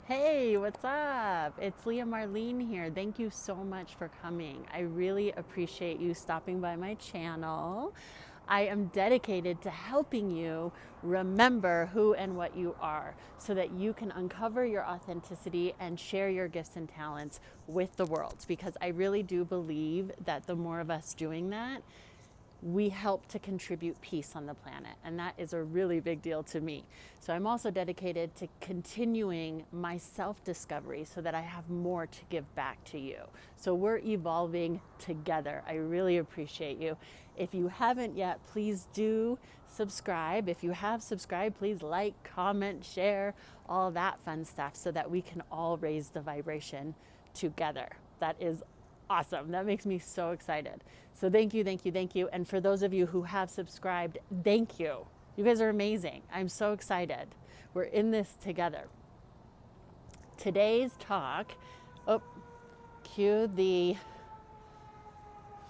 Hey, what's up? It's Leah Marlene here. Thank you so much for coming. I really appreciate you stopping by my channel. I am dedicated to helping you remember who and what you are so that you can uncover your authenticity and share your gifts and talents with the world. Because I really do believe that the more of us doing that, we help to contribute peace on the planet. And that is a really big deal to me. So I'm also dedicated to continuing my self-discovery so that I have more to give back to you. So we're evolving together. I really appreciate you. If you haven't yet, please do subscribe. If you have subscribed, please like, comment, share, all that fun stuff so that we can all raise the vibration together. That is awesome. That makes me so excited. So thank you, thank you, thank you. And for those of you who have subscribed, thank you. You guys are amazing. I'm so excited. We're in this together. Today's talk, cue the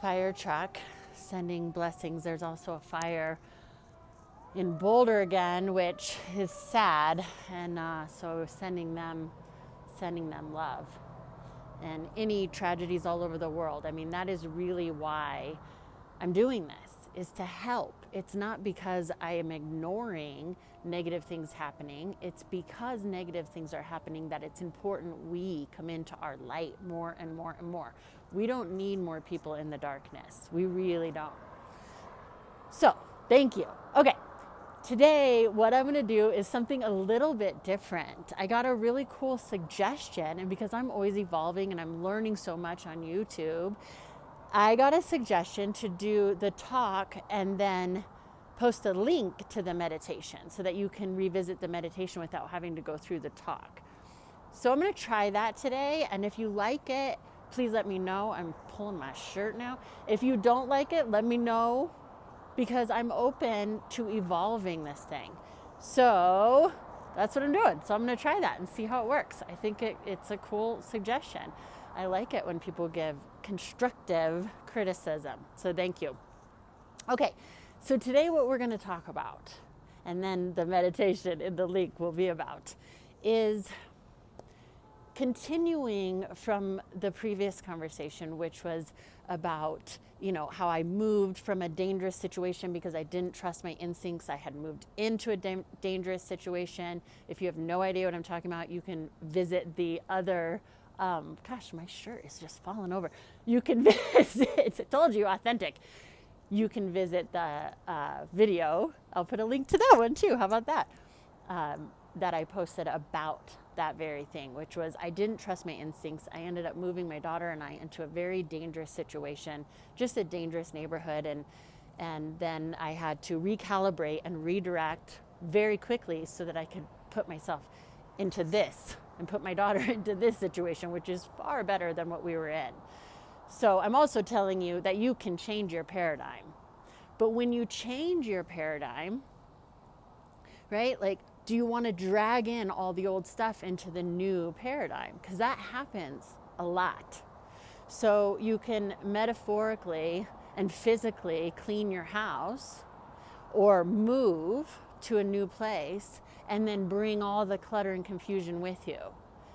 fire truck sending blessings. There's also a fire in Boulder again, which is sad. And so sending them love. And any tragedies all over the world. I mean, that is really why I'm doing this, is to help. It's not because I am ignoring negative things happening. It's because negative things are happening that it's important we come into our light more and more and more. We don't need more people in the darkness. We really don't. So, thank you. Okay. Today, what I'm going to do is something a little bit different. I got a really cool suggestion, and because I'm always evolving and I'm learning so much on YouTube, I got a suggestion to do the talk and then post a link to the meditation so that you can revisit the meditation without having to go through the talk. So I'm going to try that today, and if you like it, please let me know. I'm pulling my shirt now. If you don't like it, let me know, because I'm open to evolving this thing. So that's what I'm doing. So I'm going to try that and see how it works. I think it's a cool suggestion. I like it when people give constructive criticism. So thank you. Okay, so today what we're going to talk about, and then the meditation in the link will be about, is continuing from the previous conversation, which was about, how I moved from a dangerous situation because I didn't trust my instincts. I had moved into a dangerous situation. If you have no idea what I'm talking about, you can visit the other, gosh, my shirt is just falling over. You can visit, I told you, authentic. You can visit the video. I'll put a link to that one too. How about that? That I posted about that very thing, which was I didn't trust my instincts. I ended up moving my daughter and I into a very dangerous situation, just a dangerous neighborhood, and then I had to recalibrate and redirect very quickly so that I could put myself into this and put my daughter into this situation, which is far better than what we were in. So I'm also telling you that you can change your paradigm. But when you change your paradigm, right, like, do you want to drag in all the old stuff into the new paradigm? Because that happens a lot. So you can metaphorically and physically clean your house or move to a new place and then bring all the clutter and confusion with you.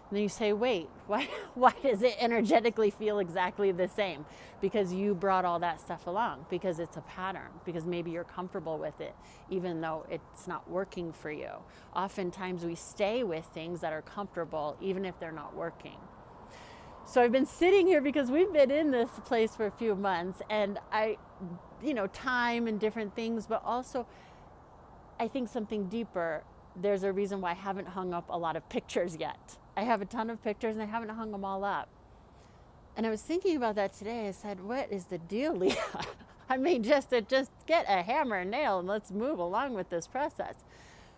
And then you say, wait, why does it energetically feel exactly the same? Because you brought all that stuff along, because it's a pattern, because maybe you're comfortable with it, even though it's not working for you. Oftentimes we stay with things that are comfortable, even if they're not working. So I've been sitting here because we've been in this place for a few months, and time and different things, but also I think something deeper. There's a reason why I haven't hung up a lot of pictures yet. I have a ton of pictures and I haven't hung them all up. And I was thinking about that today. I said, what is the deal, Leah? I mean, just get a hammer and nail and let's move along with this process.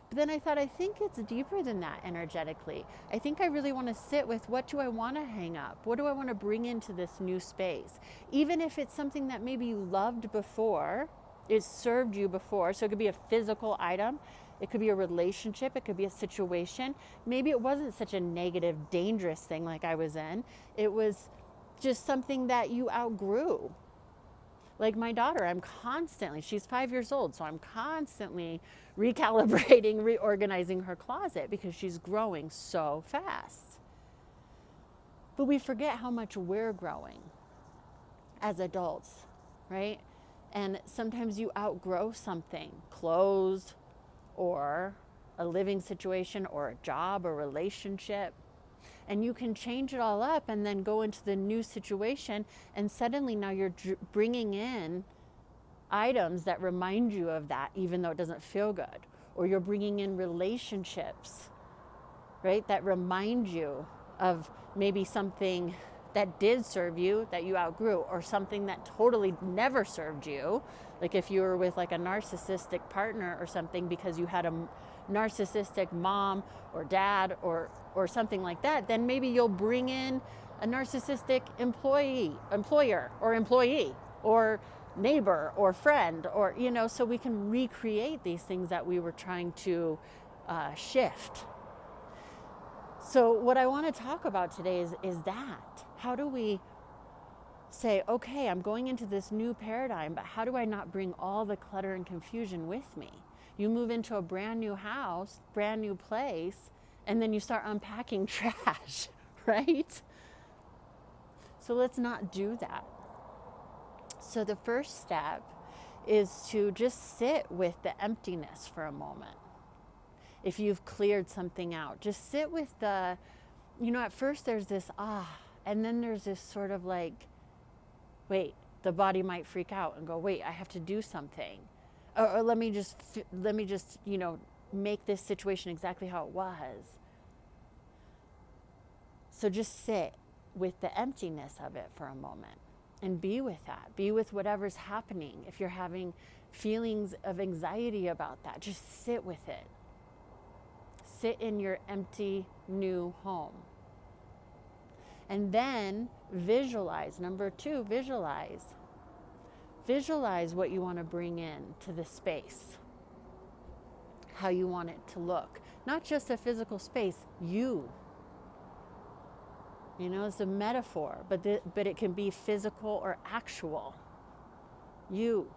But then I thought, I think it's deeper than that energetically. I think I really want to sit with, what do I want to hang up? What do I want to bring into this new space? Even if it's something that maybe you loved before, it served you before. So it could be a physical item. It could be a relationship. It could be a situation. Maybe it wasn't such a negative, dangerous thing like I was in. It was just something that you outgrew. Like my daughter, she's 5 years old, so I'm constantly recalibrating, reorganizing her closet because she's growing so fast. But we forget how much we're growing as adults, right? And sometimes you outgrow something, clothes or a living situation or a job or relationship. And you can change it all up and then go into the new situation, and suddenly now you're bringing in items that remind you of that, even though it doesn't feel good. Or you're bringing in relationships, right, that remind you of maybe something that did serve you that you outgrew, or something that totally never served you. Like if you were with like a narcissistic partner or something because you had a narcissistic mom or dad or something like that, then maybe you'll bring in a narcissistic employer or employee or neighbor or friend, or, you know, so we can recreate these things that we were trying to shift. So what I want to talk about today is that. How do we say, okay, I'm going into this new paradigm, but how do I not bring all the clutter and confusion with me? You move into a brand new house, brand new place, and then you start unpacking trash, right? So let's not do that. So the first step is to just sit with the emptiness for a moment. If you've cleared something out, just sit with the, you know, at first there's this and then there's this sort of like, wait, the body might freak out and go, wait, I have to do something. Or let me just, you know, make this situation exactly how it was. So just sit with the emptiness of it for a moment and be with that. Be with whatever's happening. If you're having feelings of anxiety about that, just sit with it. Sit in your empty new home. And then visualize. Number 2, visualize. Visualize what you want to bring in to the space. How you want it to look. Not just a physical space, you. You know, it's a metaphor, but it can be physical or actual. You.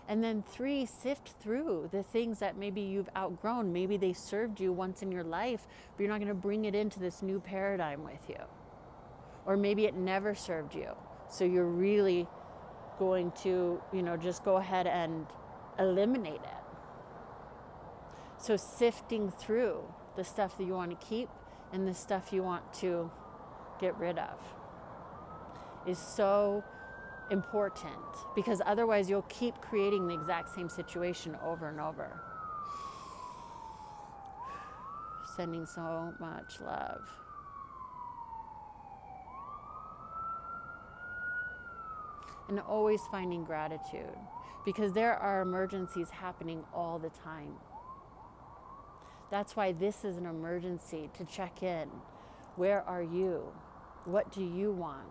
And then 3, sift through the things that maybe you've outgrown. Maybe they served you once in your life, but you're not going to bring it into this new paradigm with you. Or maybe it never served you. So you're really going to, you know, just go ahead and eliminate it. So sifting through the stuff that you want to keep and the stuff you want to get rid of is so important, because otherwise you'll keep creating the exact same situation over and over. Sending so much love. And always finding gratitude, because there are emergencies happening all the time. That's why this is an emergency, to check in. Where are you? What do you want?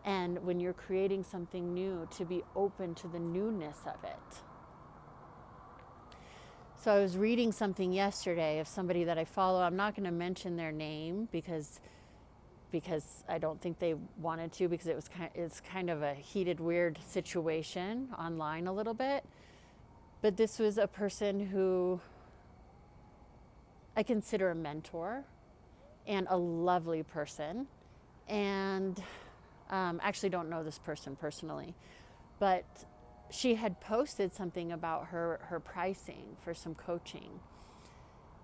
And when you're creating something new, to be open to the newness of it. So I was reading something yesterday of somebody that I follow. I'm not going to mention their name because I don't think they wanted to, because it's kind of a heated, weird situation online a little bit. But this was a person who I consider a mentor and a lovely person. And actually don't know this person personally, but she had posted something about her pricing for some coaching.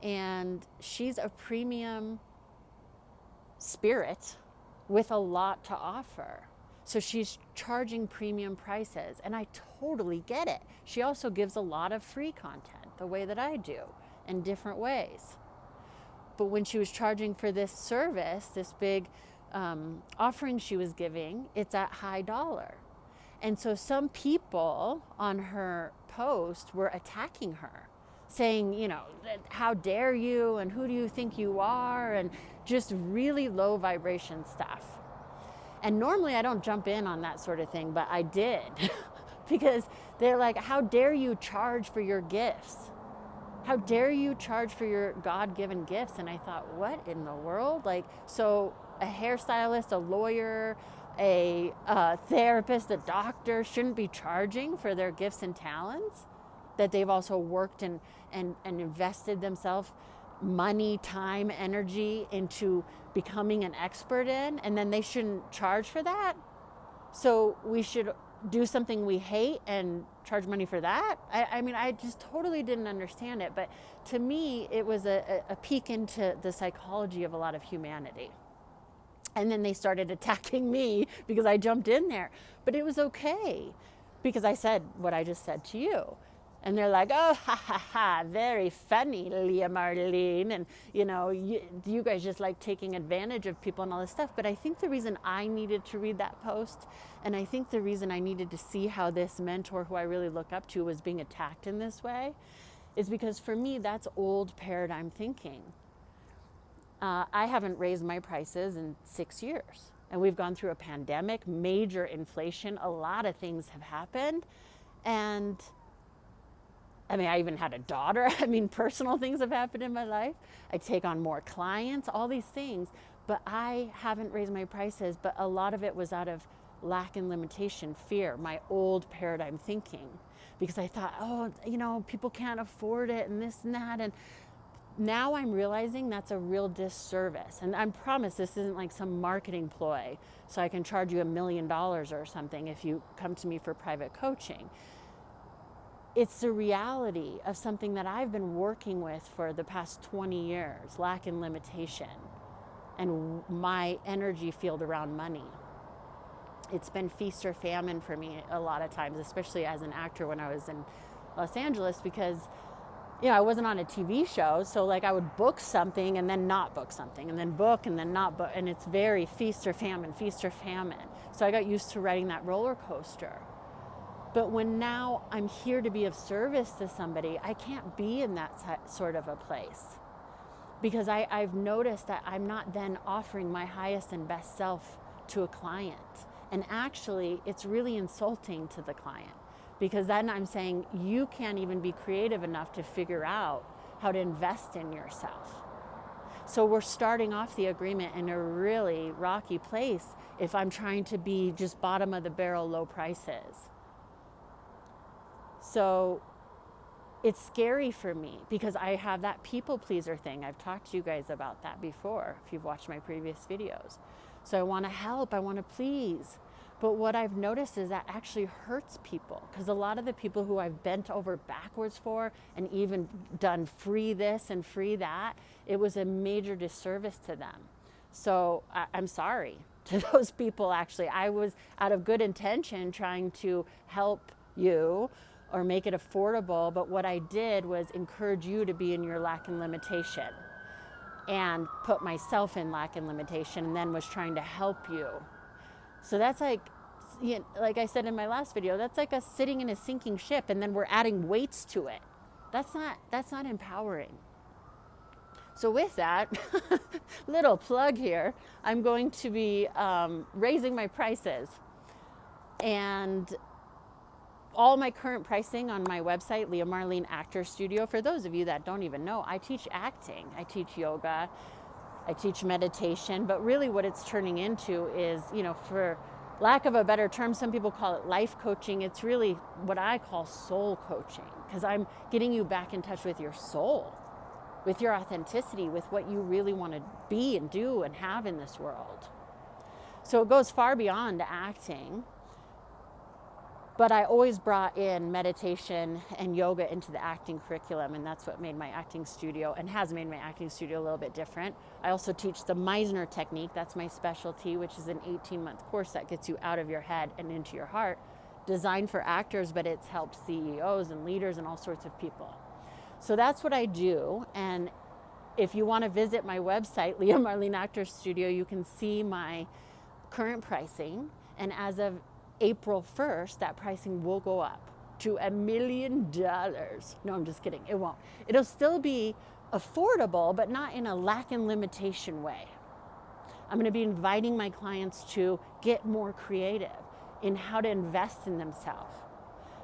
And she's a premium spirit with a lot to offer. So she's charging premium prices, and I totally get it. She also gives a lot of free content, the way that I do, in different ways. But when she was charging for this service, this big offering she was giving, it's at high dollar. And so some people on her post were attacking her, saying, you know, how dare you, and who do you think you are, and just really low vibration stuff. And normally I don't jump in on that sort of thing, but I did because they're like, how dare you charge for your gifts? How dare you charge for your God-given gifts? And I thought, what in the world? Like, so a hairstylist, a lawyer, a therapist, a doctor shouldn't be charging for their gifts and talents that they've also worked and invested themselves money, time, energy into becoming an expert in, and then they shouldn't charge for that. So we should do something we hate and charge money for that? I mean, I just totally didn't understand it. But to me, it was a peek into the psychology of a lot of humanity. And then they started attacking me because I jumped in there. But it was okay because I said what I just said to you. And they're like, oh, ha, ha, ha, very funny, Leah Marlene. And, you guys just like taking advantage of people and all this stuff. But I think the reason I needed to read that post, and I think the reason I needed to see how this mentor who I really look up to was being attacked in this way, is because for me, that's old paradigm thinking. I haven't raised my prices in 6 years. And we've gone through a pandemic, major inflation, a lot of things have happened. And I mean, I even had a daughter. I mean, personal things have happened in my life. I take on more clients, all these things, but I haven't raised my prices. But a lot of it was out of lack and limitation, fear, my old paradigm thinking, because I thought, people can't afford it and this and that. And now I'm realizing that's a real disservice. And I promise this isn't like some marketing ploy so I can charge you $1 million or something if you come to me for private coaching. It's the reality of something that I've been working with for the past 20 years, lack and limitation, and my energy field around money. It's been feast or famine for me a lot of times, especially as an actor when I was in Los Angeles, because I wasn't on a TV show, so like I would book something and then not book something, and then book and then not book, and it's very feast or famine, feast or famine. So I got used to riding that roller coaster. But when now I'm here to be of service to somebody, I can't be in that sort of a place, because I've noticed that I'm not then offering my highest and best self to a client. And actually, it's really insulting to the client, because then I'm saying you can't even be creative enough to figure out how to invest in yourself. So we're starting off the agreement in a really rocky place if I'm trying to be just bottom of the barrel, low prices. So it's scary for me because I have that people pleaser thing. I've talked to you guys about that before, if you've watched my previous videos. So I want to help, I want to please. But what I've noticed is that actually hurts people, because a lot of the people who I've bent over backwards for and even done free this and free that, it was a major disservice to them. So I'm sorry to those people. Actually, I was out of good intention trying to help you or make it affordable, but what I did was encourage you to be in your lack and limitation, and put myself in lack and limitation, and then was trying to help you. So that's like I said in my last video, that's like us sitting in a sinking ship and then we're adding weights to it. That's not empowering. So with that, little plug here, I'm going to be raising my prices. And all my current pricing on my website, Leah Marlene Actor Studio. For those of you that don't even know, I teach acting, I teach yoga, I teach meditation, but really what it's turning into is, for lack of a better term, some people call it life coaching. It's really what I call soul coaching, because I'm getting you back in touch with your soul, with your authenticity, with what you really want to be and do and have in this world. So it goes far beyond acting. But I always brought in meditation and yoga into the acting curriculum, and that's what made my acting studio, and has made my acting studio a little bit different. I also teach the Meisner Technique. That's my specialty, which is an 18-month course that gets you out of your head and into your heart, designed for actors, but it's helped CEOs and leaders and all sorts of people. So that's what I do. And if you want to visit my website, Leah Marlene Actor Studio, you can see my current pricing. And as of April 1st, that pricing will go up to $1 million. No, I'm just kidding. It won't. It'll still be affordable, but not in a lack and limitation way. I'm going to be inviting my clients to get more creative in how to invest in themselves,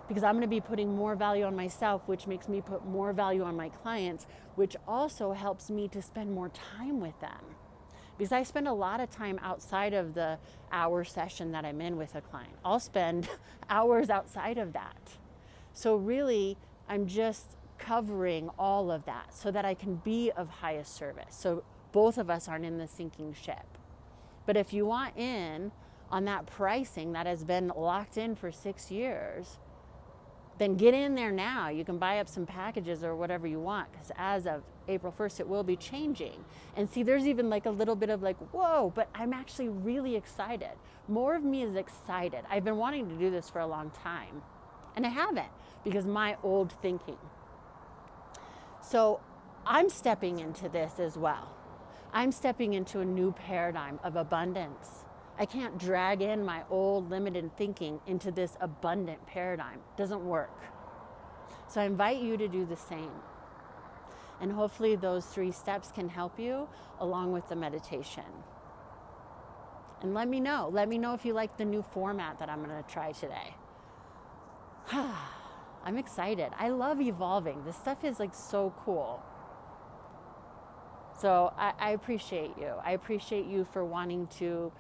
because I'm going to be putting more value on myself, which makes me put more value on my clients, which also helps me to spend more time with them. because I spend a lot of time outside of the hour session that I'm in with a client. I'll spend hours outside of that. So really, I'm just covering all of that so that I can be of highest service. So both of us aren't in the sinking ship. But if you want in on that pricing that has been locked in for 6 years, then get in there now. You can buy up some packages or whatever you want, because as of April 1st, it will be changing. And see, there's even like a little bit of like, whoa, but I'm actually really excited. More of me is excited. I've been wanting to do this for a long time, and I haven't, because my old thinking. So I'm stepping into this as well. I'm stepping into a new paradigm of abundance. I can't drag in my old limited thinking into this abundant paradigm. It doesn't work. So I invite you to do the same. And hopefully those 3 steps can help you along with the meditation. And let me know. Let me know if you like the new format that I'm going to try today. I'm excited. I love evolving. This stuff is like so cool. So I appreciate you. I appreciate you for wanting to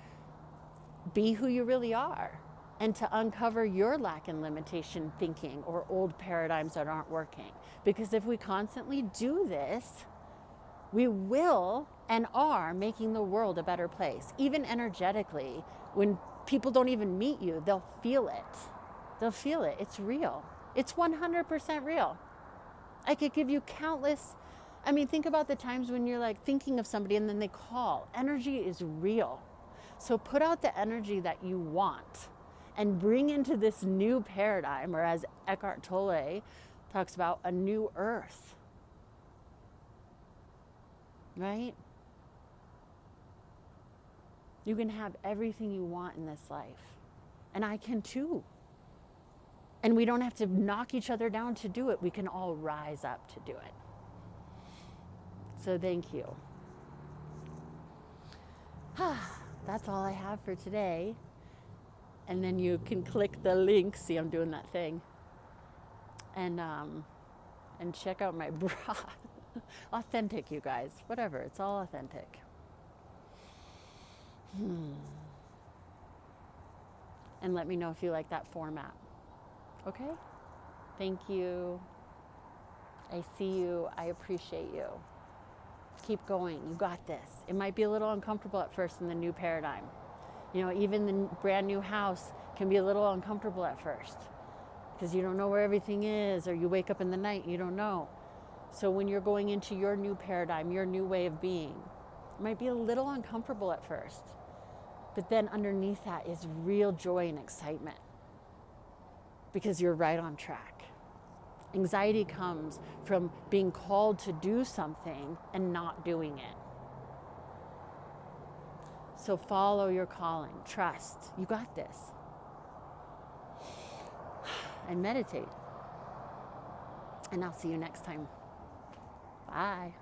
be who you really are and to uncover your lack and limitation thinking or old paradigms that aren't working. Because if we constantly do this, we will and are making the world a better place. Even energetically, when people don't even meet you, they'll feel it. They'll feel it. It's real. It's 100% real. I could give you countless, think about the times when you're like thinking of somebody and then they call. Energy is real. So put out the energy that you want and bring into this new paradigm, or as Eckhart Tolle talks about, a new earth. Right? You can have everything you want in this life. And I can too. And we don't have to knock each other down to do it. We can all rise up to do it. So thank you. That's all I have for today. And then you can click the link. See, I'm doing that thing. And check out my bra. Authentic, you guys. Whatever. It's all authentic. And let me know if you like that format. Okay? Thank you. I see you. I appreciate you. Keep going. You got this. It might be a little uncomfortable at first in the new paradigm. Even the brand new house can be a little uncomfortable at first because you don't know where everything is, or you wake up in the night and you don't know. So when you're going into your new paradigm, your new way of being, it might be a little uncomfortable at first. But then underneath that is real joy and excitement because you're right on track. Anxiety comes from being called to do something and not doing it. So follow your calling. Trust. You got this. And meditate. And I'll see you next time. Bye.